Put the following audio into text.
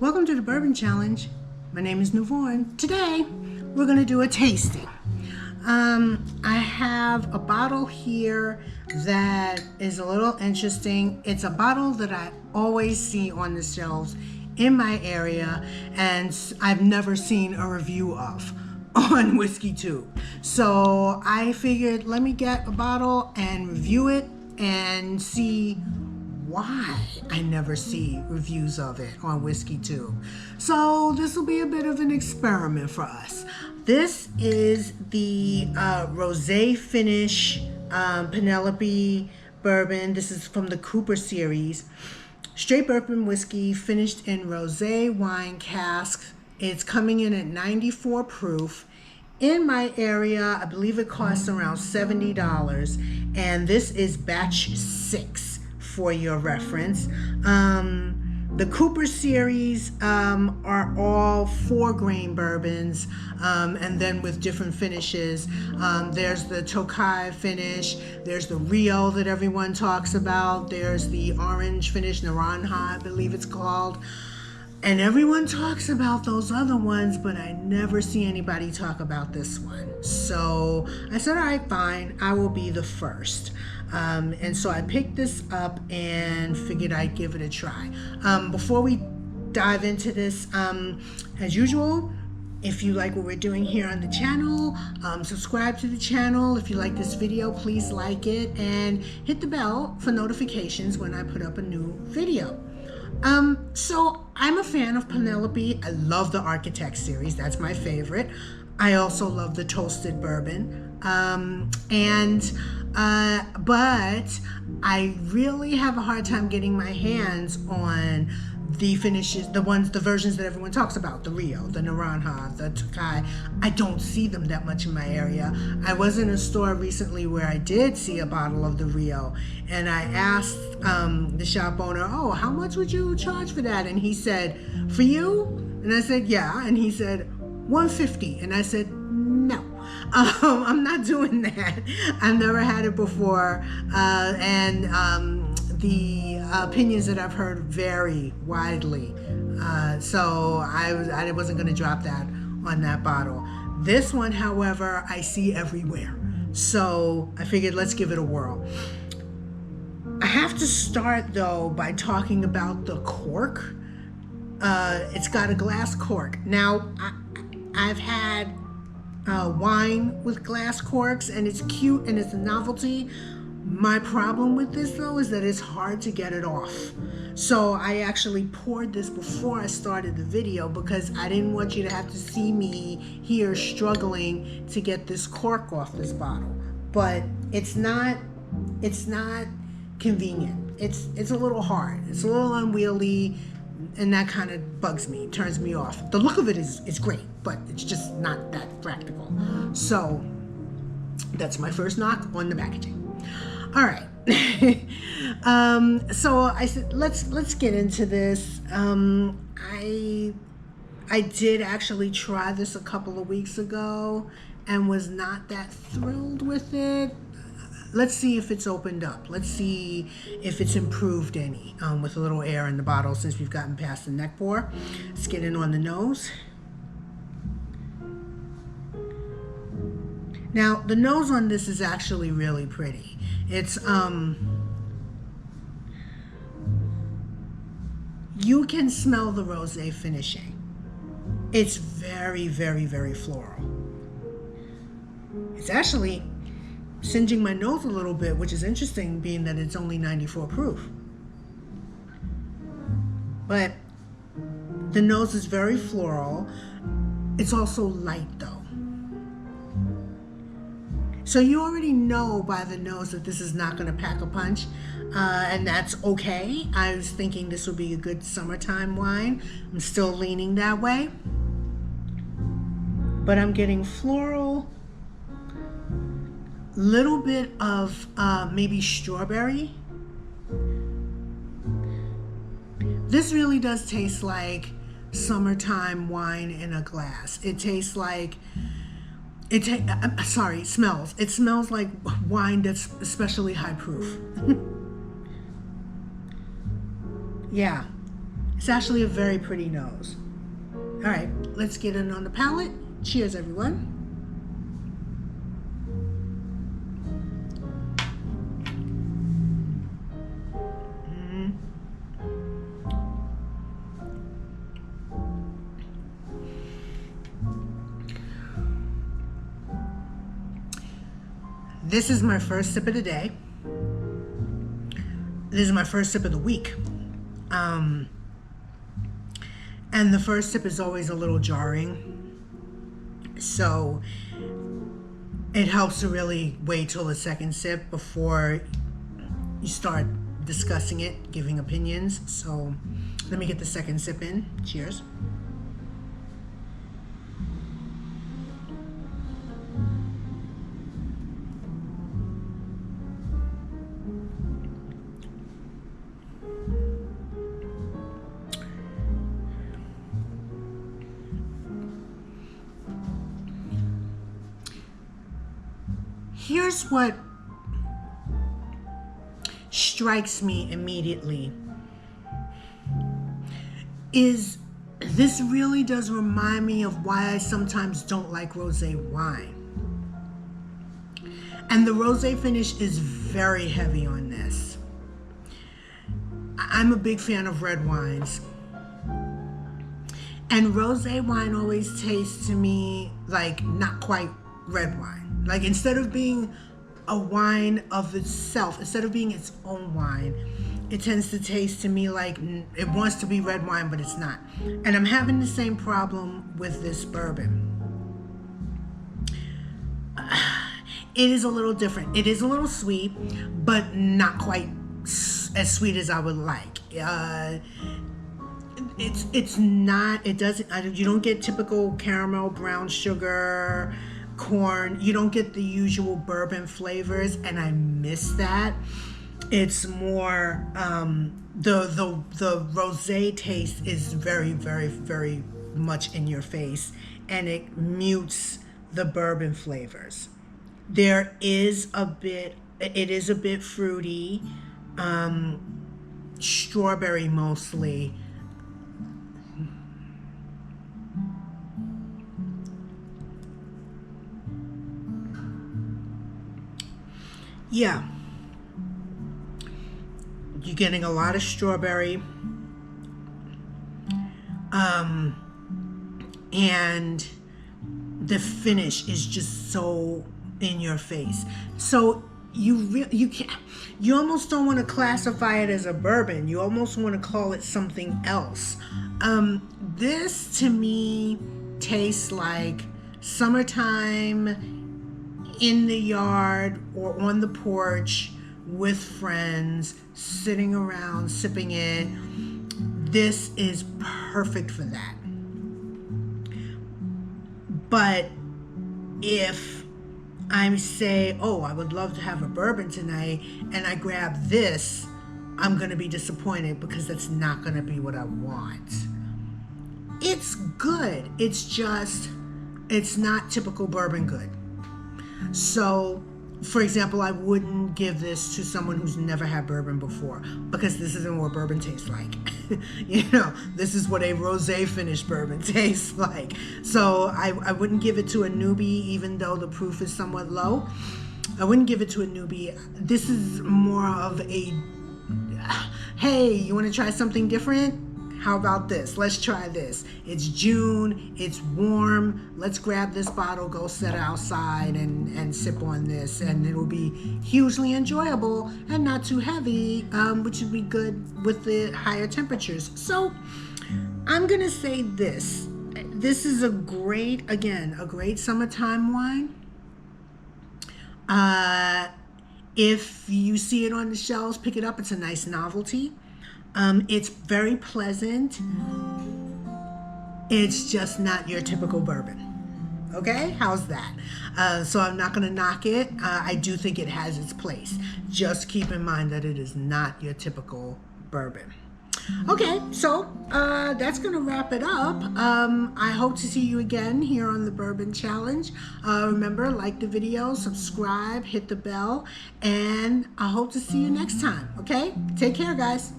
Welcome to the Bourbon Challenge. My name is Nuvon. Today, we're going to do a tasting. I have a bottle here that is a little interesting. It's a bottle that I always see on the shelves in my area, and I've never seen a review of on Whiskey Tube. So I figured, let me get a bottle and review it and see why I never see reviews of it on Whiskey Tube. So this will be a bit of an experiment for us. This is the rosé finish Penelope bourbon. This is from the Cooper series. Straight bourbon whiskey finished in rosé wine cask. It's coming in at 94 proof. In my area, I believe it costs around $70, and this is batch 6 for your reference. The Cooper series are all 4-grain bourbons, and then with different finishes. There's the Tokai finish, there's the Rio that everyone talks about, there's the orange finish, Naranja, I believe it's called. And everyone talks about those other ones, but I never see anybody talk about this one. So I said, all right, fine, I will be the first. And so I picked this up and figured I'd give it a try. Before we dive into this, as usual, if you like what we're doing here on the channel, subscribe to the channel. If you like this video, please like it and hit the bell for notifications when I put up a new video. So I'm a fan of Penelope. I love the Architect series. That's my favorite. I also love the Toasted Bourbon. But I really have a hard time getting my hands on the finishes, the versions that everyone talks about, the Rio, the Naranja, the Tokai. I don't see them that much in my area. I was in a store recently where I did see a bottle of the Rio, and I asked the shop owner, oh, how much would you charge for that? And he said, for you? And I said, yeah. And he said, $150. And I said, no. I'm not doing that. I've never had it before, and the opinions that I've heard vary widely. So I wasn't going to drop that on that bottle. This one, however, I see everywhere. So I figured let's give it a whirl. I have to start though by talking about the cork. It's got a glass cork. Now, I've had wine with glass corks, and it's cute and it's a novelty. My problem with this though is that it's hard to get it off. So I actually poured this before I started the video because I didn't want you to have to see me here struggling to get this cork off this bottle. But it's not convenient. It's a little hard. It's a little unwieldy, and that kind of bugs me, turns me off. The look of it is great, but it's just not that practical. So that's my first knock on the packaging. All right. So I said, let's get into this. I did actually try this a couple of weeks ago and was not that thrilled with it. Let's see if it's opened up. Let's see if it's improved any with a little air in the bottle since we've gotten past the neck pour. Let's get in on the nose. Now, the nose on this is actually really pretty. It's, you can smell the rosé finishing. It's very, very, very floral. It's actually singeing my nose a little bit, which is interesting being that it's only 94 proof. But the nose is very floral. It's also light though. So you already know by the nose that this is not going to pack a punch, and that's okay. I was thinking this would be a good summertime wine. I'm still leaning that way. But I'm getting floral, little bit of maybe strawberry. This really does taste like summertime wine in a glass. It tastes like, it smells. It smells like wine that's especially high proof. Yeah, It's actually a very pretty nose. All right, let's get in on the palate. Cheers, everyone. This is my first sip of the day. This is my first sip of the week. And the first sip is always a little jarring. So it helps to really wait till the second sip before you start discussing it, giving opinions. So let me get the second sip in. Cheers. Here's what strikes me immediately is this really does remind me of why I sometimes don't like rosé wine. And the rosé finish is very heavy on this. I'm a big fan of red wines. And rosé wine always tastes to me like not quite red wine. Like instead of being a wine of itself, instead of being its own wine, it tends to taste to me like it wants to be red wine, but it's not. And I'm having the same problem with this bourbon. It is a little different. It is a little sweet, but not quite as sweet as I would like. It's not, it doesn't, you don't get typical caramel, brown sugar, corn. You don't get the usual bourbon flavors, and I miss that. It's more the rosé taste is very, very, very much in your face, and it mutes the bourbon flavors. There is a bit, it is a bit fruity, strawberry mostly. Yeah, you're getting a lot of strawberry, and the finish is just so in your face. So you almost don't want to classify it as a bourbon. You almost want to call it something else. This to me tastes like summertime in the yard or on the porch with friends, sitting around sipping it. This is perfect for that. But if I say, oh, I would love to have a bourbon tonight, and I grab this, I'm going to be disappointed because that's not going to be what I want. It's good. It's just, it's not typical bourbon good. So, for example, I wouldn't give this to someone who's never had bourbon before, because this isn't what bourbon tastes like. You know, this is what a rosé finished bourbon tastes like. So I wouldn't give it to a newbie, even though the proof is somewhat low. I wouldn't give it to a newbie. This is more of a, hey, you want to try something different? How about this? Let's try this. It's June, it's warm. Let's grab this bottle, go sit outside and sip on this, and it'll be hugely enjoyable and not too heavy, which would be good with the higher temperatures. So I'm gonna say this. This is a great summertime wine. If you see it on the shelves, pick it up. It's a nice novelty. It's very pleasant. It's just not your typical bourbon. Okay, how's that? So I'm not gonna knock it. I do think it has its place. Just keep in mind that it is not your typical bourbon. Okay, so that's gonna wrap it up. I hope to see you again here on the Bourbon Challenge. Remember, like the video, subscribe, hit the bell, and I hope to see you next time. Okay, take care, guys.